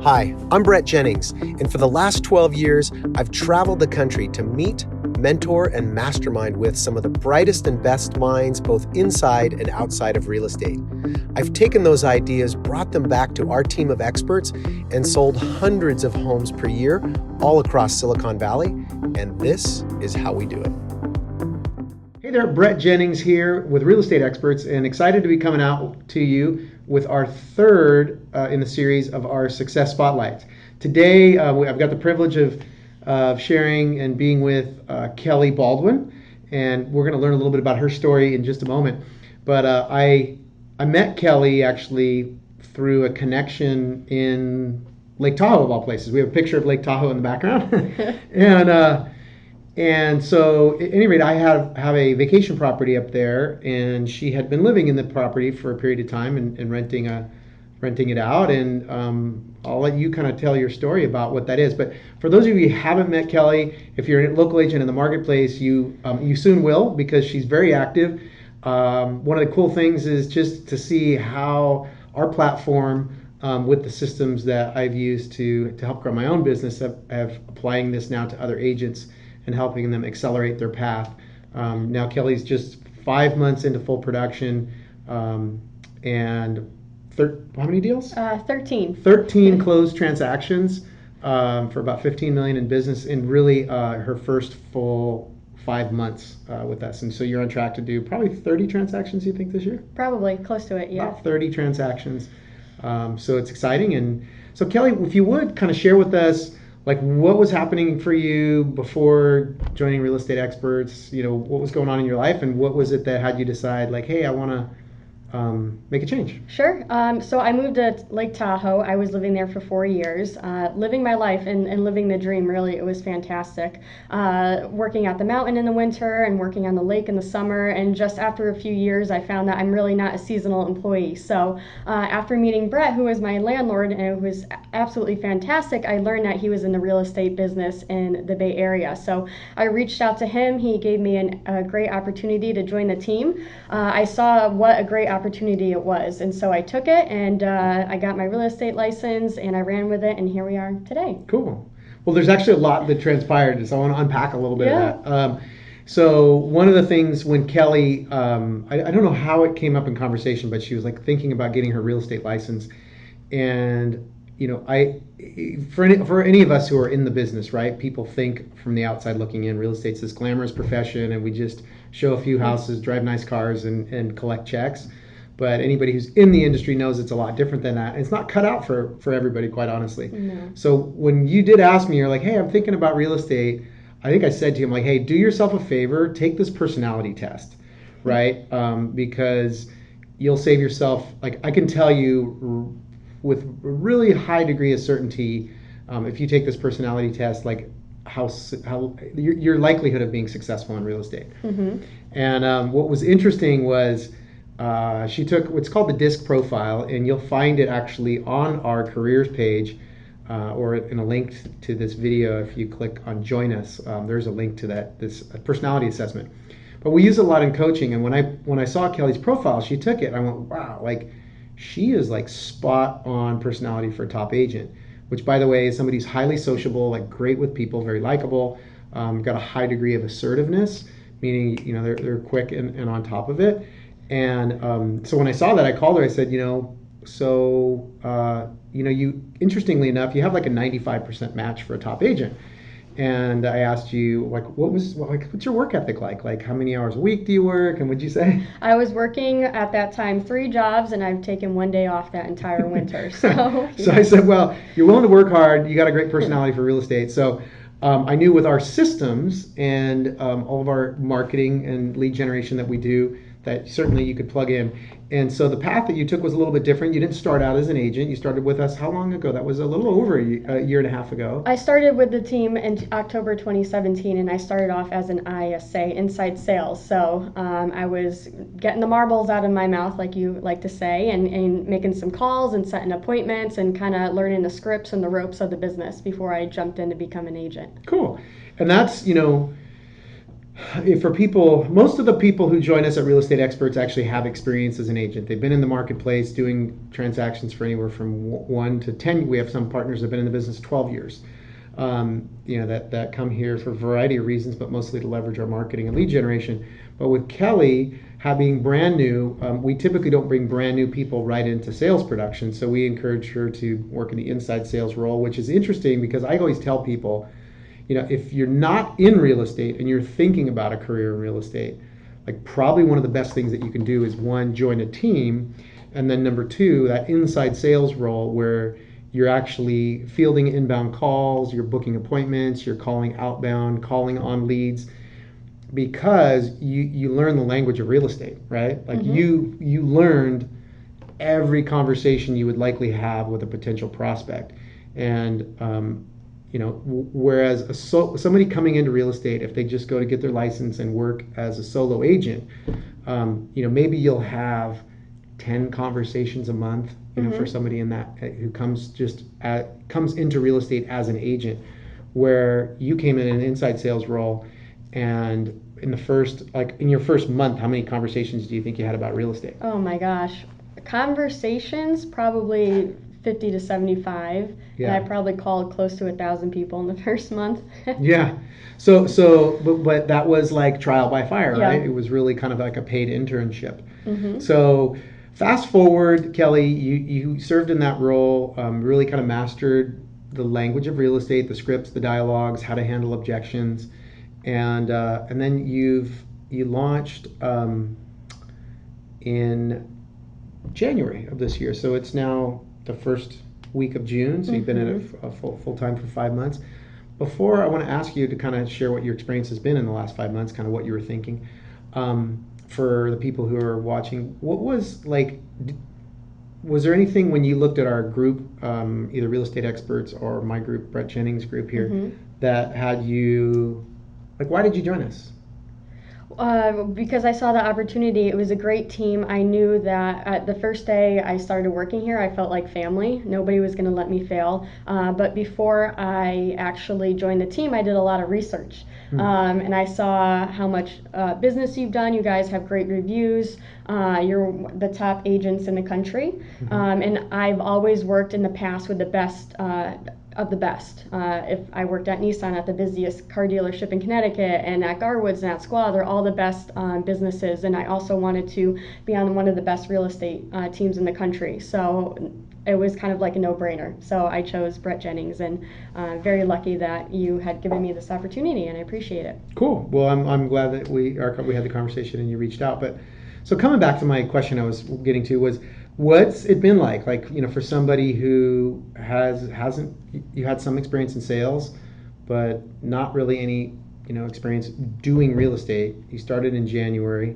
Hi, I'm Brett Jennings, and for the last 12 years, I've traveled the country to meet, mentor, and mastermind with some of the brightest and best minds both inside and outside of real estate. I've taken those ideas, brought them back to our team of experts, and sold hundreds of homes per year all across Silicon Valley, and this is how we do it. Hey there, Brett Jennings here with Real Estate Experts, and excited to be coming out to you with our third in the series of our Success Spotlights. Today, I've got the privilege of sharing and being with Kelly Baldwin, and we're going to learn a little bit about her story in just a moment. But I met Kelly actually through a connection in Lake Tahoe, of all places. We have a picture of Lake Tahoe in the background. And so, at any rate, I have a vacation property up there, and she had been living in the property for a period of time and renting it out. And I'll let you kind of tell your story about what that is. But for those of you who haven't met Kelly, if you're a local agent in the marketplace, you soon will, because she's very active. One of the cool things is just to see how our platform, with the systems that I've used to help grow my own business, have applying this now to other agents and helping them accelerate their path. Now Kelly's just 5 months into full production, and how many deals? 13. 13 closed transactions for about $15 million in business in really her first full 5 months with us. And so you're on track to do probably 30 transactions, you think, this year? Probably close to it, yeah. About 30 transactions. So it's exciting. And so Kelly, if you would kind of share with us, like, what was happening for you before joining Real Estate Experts? You know, what was going on in your life, and what was it that had you decide, like, hey, I want to make a change? Sure. So I moved to Lake Tahoe. I was living there for 4 years, living my life and living the dream, really. It was fantastic. Working at the mountain in the winter and working on the lake in the summer. And just after a few years, I found that I'm really not a seasonal employee. So after meeting Brett, who was my landlord and who was absolutely fantastic, I learned that he was in the real estate business in the Bay Area. So I reached out to him. He gave me a great opportunity to join the team. I saw what a great opportunity it was, and so I took it, and I got my real estate license, and I ran with it, and here we are today. Cool. Well, there's actually a lot that transpired, so I want to unpack a little bit of that. So one of the things when Kelly, I don't know how it came up in conversation, but she was like thinking about getting her real estate license, and you know, for any of us who are in the business, right? People think from the outside looking in, real estate's this glamorous profession, and we just show a few houses, drive nice cars, and collect checks. But anybody who's in the industry knows it's a lot different than that. It's not cut out for everybody, quite honestly. No. So when you did ask me, you're like, hey, I'm thinking about real estate. I think I said to him, like, hey, do yourself a favor, take this personality test, right? Because you'll save yourself, like, I can tell you with a really high degree of certainty, if you take this personality test, like how your likelihood of being successful in real estate. Mm-hmm. And what was interesting was she took what's called the DISC profile, and you'll find it actually on our careers page, or in a link to this video. If you click on Join Us, there's a link to this personality assessment. But we use it a lot in coaching, and when I saw Kelly's profile, she took it, and I went, wow, like, she is like spot on personality for a top agent, which, by the way, is somebody who's highly sociable, like great with people, very likable, got a high degree of assertiveness, meaning, you know, they're quick and on top of it. And so when I saw that, I called her. I said, you interestingly enough, you have like a 95% match for a top agent. And I asked you, like, what's your work ethic like? Like, how many hours a week do you work? And what'd you say? I was working at that time 3 jobs, and I've taken 1 day off that entire winter. So I said, well, you're willing to work hard. You got a great personality for real estate. So I knew with our systems and all of our marketing and lead generation that we do, that certainly you could plug in. And so the path that you took was a little bit different. You didn't start out as an agent. You started with us how long ago? That was a little over a year and a half ago. I started with the team in October 2017, and I started off as an ISA, inside sales. So I was getting the marbles out of my mouth, like you like to say, and making some calls and setting appointments and kind of learning the scripts and the ropes of the business before I jumped in to become an agent. Cool. And that's, For people, most of the people who join us at Real Estate Experts actually have experience as an agent. They've been in the marketplace doing transactions for anywhere from 1 to 10. We have some partners that have been in the business 12 years. That come here for a variety of reasons, but mostly to leverage our marketing and lead generation. But with Kelly being brand new, we typically don't bring brand new people right into sales production. So we encourage her to work in the inside sales role, which is interesting because I always tell people, if you're not in real estate and you're thinking about a career in real estate, like probably one of the best things that you can do is one, join a team, and then number two, that inside sales role where you're actually fielding inbound calls, you're booking appointments, you're calling outbound, calling on leads, because you learn the language of real estate, right? Like you learned every conversation you would likely have with a potential prospect, and whereas somebody coming into real estate, if they just go to get their license and work as a solo agent, maybe you'll have 10 conversations a month, for somebody in that who comes into real estate as an agent, where you came in an inside sales role, and in your first month, how many conversations do you think you had about real estate? Oh my gosh, conversations probably 50 to 75, and I probably called close to 1,000 people in the first month. Yeah. But that was like trial by fire, right? It was really kind of like a paid internship. So fast forward, Kelly, you served in that role, really kind of mastered the language of real estate, the scripts, the dialogues, how to handle objections, and then you launched in January of this year. So it's now the first week of June, so you've been at it full time for 5 months. Before, I want to ask you to kind of share what your experience has been in the last 5 months, kind of what you were thinking. For the people who are watching, was there anything when you looked at our group, either Real Estate Experts or my group, Brett Jennings group here, that had you, why did you join us? Because I saw the opportunity. It was a great team. I knew that the first day I started working here, I felt like family. Nobody was going to let me fail. But before I actually joined the team, I did a lot of research. And I saw how much business you've done. You guys have great reviews. You're the top agents in the country. And I've always worked in the past with the best of the best. If I worked at Nissan, at the busiest car dealership in Connecticut, and at Garwood's and at Squaw, they're all the best businesses. And I also wanted to be on one of the best real estate teams in the country. So it was kind of like a no-brainer. So I chose Brett Jennings, and very lucky that you had given me this opportunity, and I appreciate it. Cool. Well, I'm glad that we had the conversation and you reached out. But so coming back to my question I was getting to was, what's it been like, for somebody who hasn't, you had some experience in sales, but not really any, experience doing real estate. You started in January,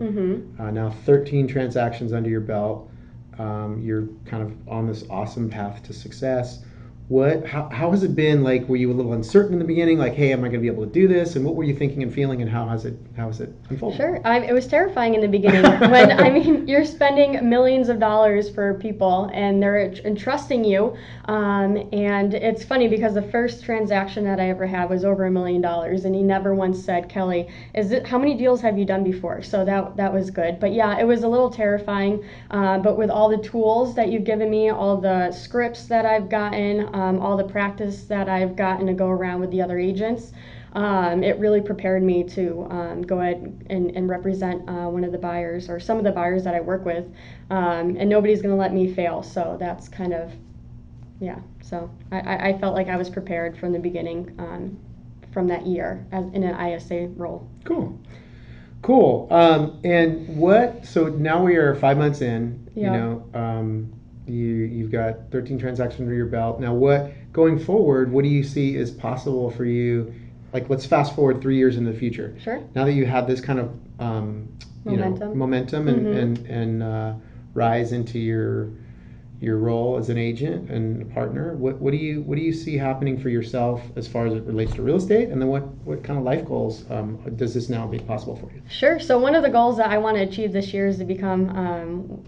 now 13 transactions under your belt. You're kind of on this awesome path to success. How has it been? Were you a little uncertain in the beginning? Hey, am I going to be able to do this? And what were you thinking and feeling, and how has it unfolded? Sure. It was terrifying in the beginning when, you're spending millions of dollars for people and they're entrusting you. And it's funny because the first transaction that I ever had was over $1 million, and he never once said, Kelly, how many deals have you done before? So that was good. But yeah, it was a little terrifying. But with all the tools that you've given me, all the scripts that I've gotten, all the practice that I've gotten to go around with the other agents, it really prepared me to go ahead and represent one of the buyers, or some of the buyers that I work with, and nobody's going to let me fail. So that's kind of, so I felt like I was prepared from the beginning, from that year in an ISA role. Cool. So now we are 5 months in, You've got 13 transactions under your belt. Now, going forward, what do you see is possible for you? Let's fast forward 3 years into the future. Sure. Now that you have this kind of momentum and rise into your your role as an agent and a partner, what do you see happening for yourself as far as it relates to real estate, and then what kind of life goals does this now make possible for you? Sure. So one of the goals that I want to achieve this year is to become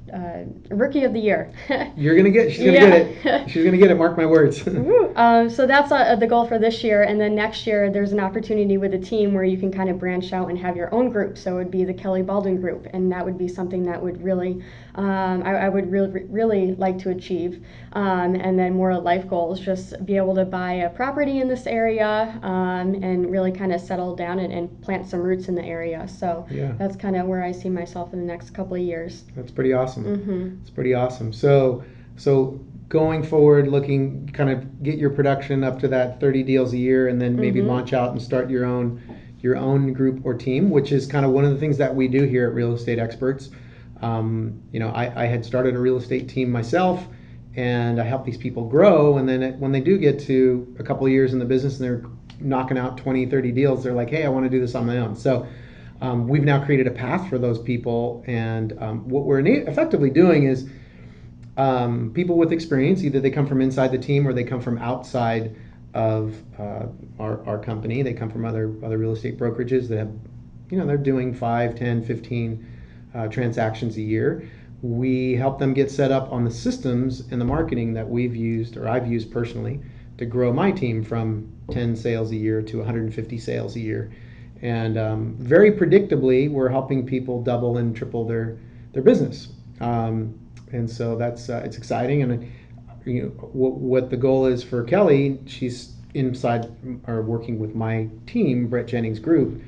Rookie of the Year. She's gonna get it. She's gonna get it. Mark my words. So that's the goal for this year, and then next year there's an opportunity with a team where you can kind of branch out and have your own group. So it would be the Kelly Baldwin group, and that would be something that would really I would really like to achieve. And then more life goals, just be able to buy a property in this area and really kind of settle down and plant some roots in the area. So that's kind of where I see myself in the next couple of years. That's pretty awesome. It's pretty awesome. So going forward, looking kind of get your production up to that 30 deals a year, and then maybe launch out and start your own group or team, which is kind of one of the things that we do here at Real Estate Experts. I had started a real estate team myself, and I help these people grow, and then when they do get to a couple of years in the business and they're knocking out 20, 30 deals, they're like, hey, I want to do this on my own. So we've now created a path for those people, and what we're effectively doing is people with experience, either they come from inside the team or they come from outside of our company. They come from other real estate brokerages that have, they're doing 5, 10, 15 transactions a year. We help them get set up on the systems and the marketing that we've used, or I've used personally, to grow my team from 10 sales a year to 150 sales a year. And very predictably, we're helping people double and triple their business. And so that's it's exciting. And what the goal is for Kelly, she's inside or working with my team, Brett Jennings Group,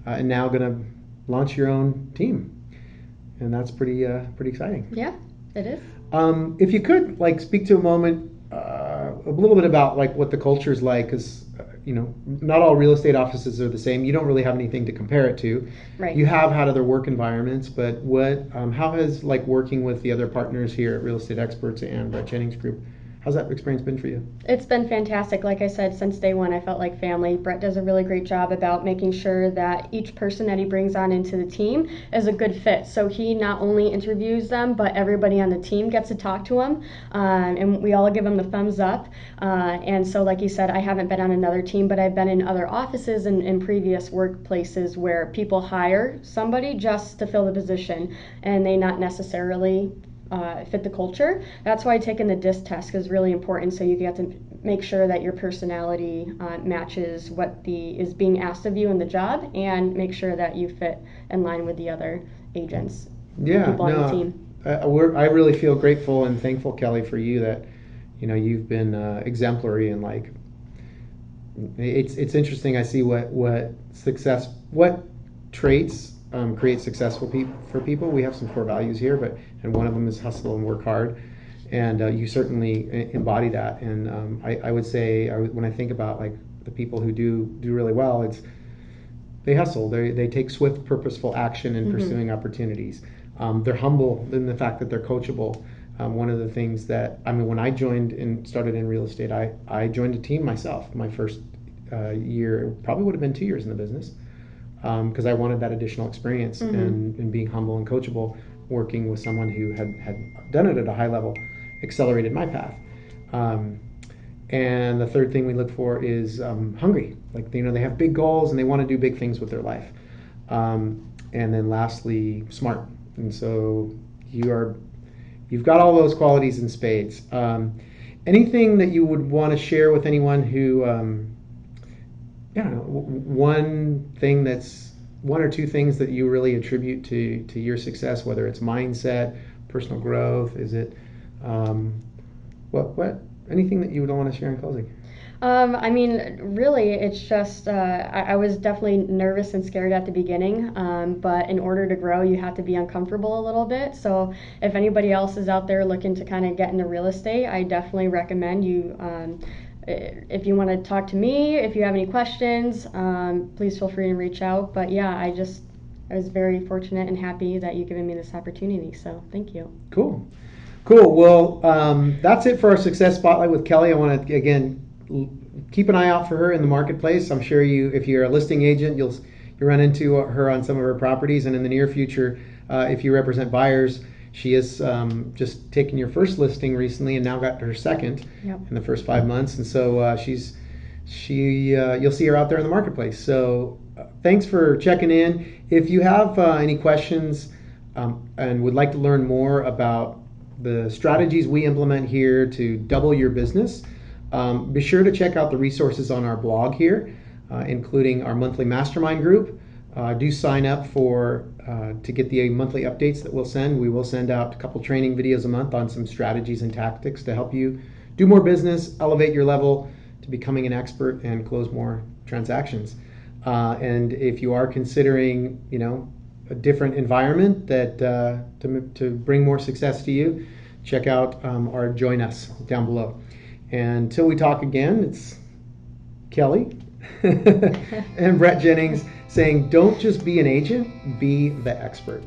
and now going to launch your own team. And that's pretty exciting. Yeah, it is. If you could speak to a moment, a little bit about what the culture is like, because not all real estate offices are the same. You don't really have anything to compare it to. Right. You have had other work environments, but how has working with the other partners here at Real Estate Experts and Brett Jennings Group, how's that experience been for you? It's been fantastic. Like I said, since day one, I felt like family. Brett does a really great job about making sure that each person that he brings on into the team is a good fit. So he not only interviews them, but everybody on the team gets to talk to him, and we all give him the thumbs up. And so, like you said, I haven't been on another team, but I've been in other offices and in previous workplaces where people hire somebody just to fill the position, and they not necessarily fit the culture. That's why taking the DISC test is really important, so you get to make sure that your personality matches what is being asked of you in the job, and make sure that you fit in line with the other agents, people on the team. I really feel grateful and thankful, Kelly, for you that you've been exemplary, and it's interesting. I see what traits create successful for people. We have some core values here, and one of them is hustle and work hard, and you certainly embody that. And I would say, when I think about the people who do really well, they hustle. They take swift, purposeful action in pursuing opportunities. They're humble in the fact that they're coachable. One of the things that when I joined and started in real estate, I joined a team myself. My first year, probably would have been 2 years in the business. Because I wanted that additional experience and being humble and coachable, working with someone who had done it at a high level, accelerated my path. And the third thing we look for is hungry. They have big goals and they want to do big things with their life. And then lastly, smart. And so you've got all those qualities in spades. Anything that you would want to share with anyone who one or two things that you really attribute to your success, whether it's mindset, personal growth, is it anything that you would want to share in closing? Really, it's just I was definitely nervous and scared at the beginning, but in order to grow, you have to be uncomfortable a little bit. So if anybody else is out there looking to kind of get into real estate, I definitely recommend you. If you want to talk to me, if you have any questions, please feel free to reach out. But yeah, I was very fortunate and happy that you've given me this opportunity. So thank you. Cool. Well, that's it for our Success Spotlight with Kelly. I want to, again, keep an eye out for her in the marketplace. I'm sure if you're a listing agent, you'll run into her on some of her properties. And in the near future, if you represent buyers, She has just taken your first listing recently and now got her second in the first 5 months. And so you'll see her out there in the marketplace. So thanks for checking in. If you have any questions and would like to learn more about the strategies we implement here to double your business, be sure to check out the resources on our blog here, including our monthly mastermind group. Do sign up to get the monthly updates that we'll send. We will send out a couple training videos a month on some strategies and tactics to help you do more business, elevate your level to becoming an expert, and close more transactions. And if you are considering, a different environment that to bring more success to you, check out or join us down below. And until we talk again, it's Kelly and Brett Jennings saying, don't just be an agent, be the expert.